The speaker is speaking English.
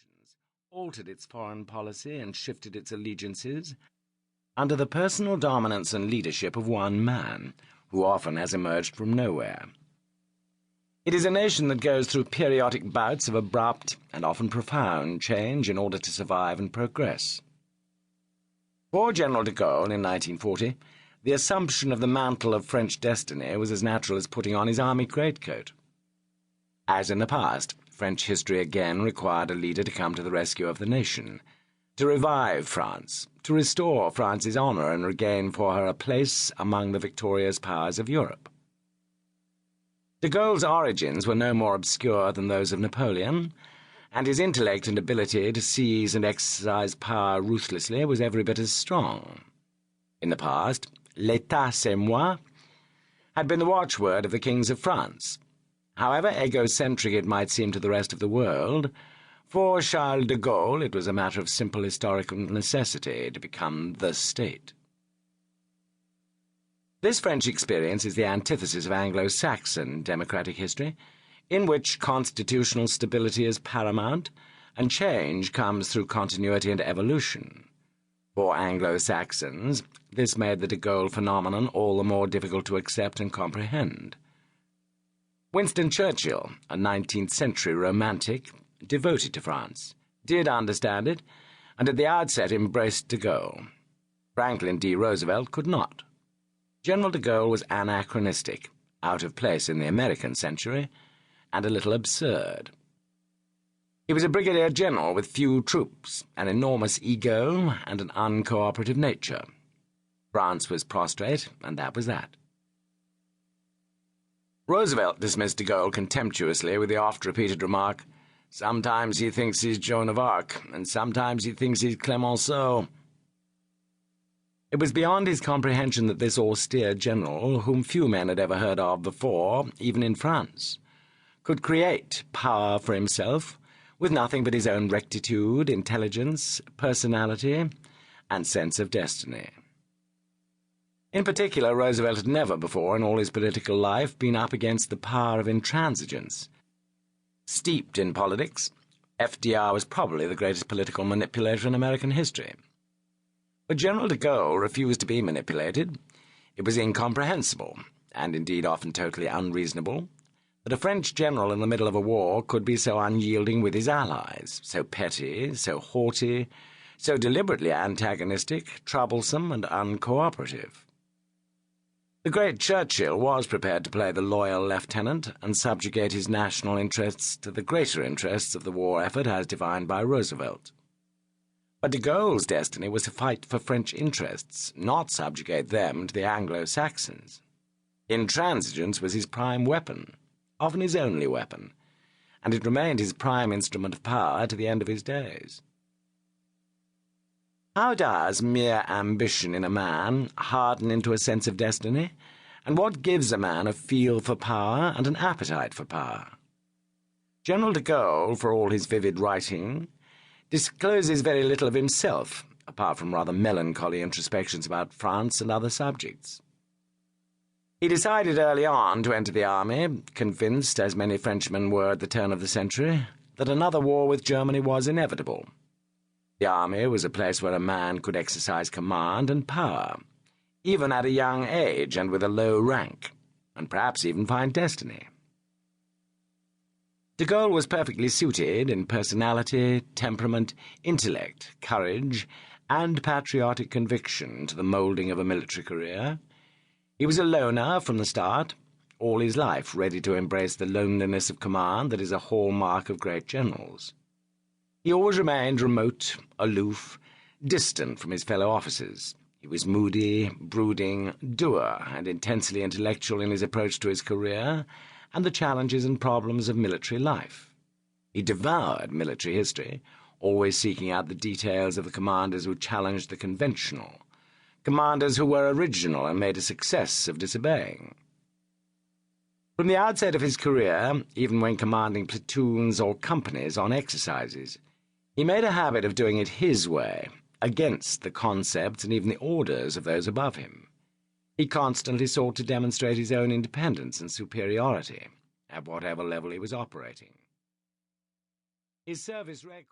nations, altered its foreign policy and shifted its allegiances under the personal dominance and leadership of one man, who often has emerged from nowhere. It is a nation that goes through periodic bouts of abrupt and often profound change in order to survive and progress. For General de Gaulle in 1940, the assumption of the mantle of French destiny was as natural as putting on his army greatcoat. As in the past, French history again required a leader to come to the rescue of the nation, to revive France, to restore France's honour and regain for her a place among the victorious powers of Europe. De Gaulle's origins were no more obscure than those of Napoleon, and his intellect and ability to seize and exercise power ruthlessly was every bit as strong. In the past, «L'État c'est moi» had been the watchword of the kings of France. However egocentric it might seem to the rest of the world, for Charles de Gaulle it was a matter of simple historical necessity to become the state. This French experience is the antithesis of Anglo-Saxon democratic history, in which constitutional stability is paramount, and change comes through continuity and evolution. For Anglo-Saxons, this made the de Gaulle phenomenon all the more difficult to accept and comprehend. Winston Churchill, a 19th-century romantic, devoted to France, did understand it, and at the outset embraced de Gaulle. Franklin D. Roosevelt could not. General de Gaulle was anachronistic, out of place in the American century, and a little absurd. He was a brigadier general with few troops, an enormous ego, and an uncooperative nature. France was prostrate, and that was that. Roosevelt dismissed de Gaulle contemptuously with the oft-repeated remark, "Sometimes he thinks he's Joan of Arc, and sometimes he thinks he's Clemenceau." It was beyond his comprehension that this austere general, whom few men had ever heard of before, even in France, could create power for himself with nothing but his own rectitude, intelligence, personality, and sense of destiny. In particular, Roosevelt had never before in all his political life been up against the power of intransigence. Steeped in politics, FDR was probably the greatest political manipulator in American history. But General de Gaulle refused to be manipulated. It was incomprehensible, and indeed often totally unreasonable, that a French general in the middle of a war could be so unyielding with his allies, so petty, so haughty, so deliberately antagonistic, troublesome, and uncooperative. The great Churchill was prepared to play the loyal lieutenant and subjugate his national interests to the greater interests of the war effort as defined by Roosevelt. But de Gaulle's destiny was to fight for French interests, not subjugate them to the Anglo-Saxons. Intransigence was his prime weapon, often his only weapon, and it remained his prime instrument of power to the end of his days. How does mere ambition in a man harden into a sense of destiny, and what gives a man a feel for power and an appetite for power? General de Gaulle, for all his vivid writing, discloses very little of himself, apart from rather melancholy introspections about France and other subjects. He decided early on to enter the army, convinced, as many Frenchmen were at the turn of the century, that another war with Germany was inevitable. The army was a place where a man could exercise command and power, even at a young age and with a low rank, and perhaps even find destiny. De Gaulle was perfectly suited in personality, temperament, intellect, courage, and patriotic conviction to the moulding of a military career. He was a loner from the start, all his life ready to embrace the loneliness of command that is a hallmark of great generals. He always remained remote, aloof, distant from his fellow officers. He was moody, brooding, dour, and intensely intellectual in his approach to his career and the challenges and problems of military life. He devoured military history, always seeking out the details of the commanders who challenged the conventional, commanders who were original and made a success of disobeying. From the outset of his career, even when commanding platoons or companies on exercises, he made a habit of doing it his way, against the concepts and even the orders of those above him. He constantly sought to demonstrate his own independence and superiority, at whatever level he was operating. His service record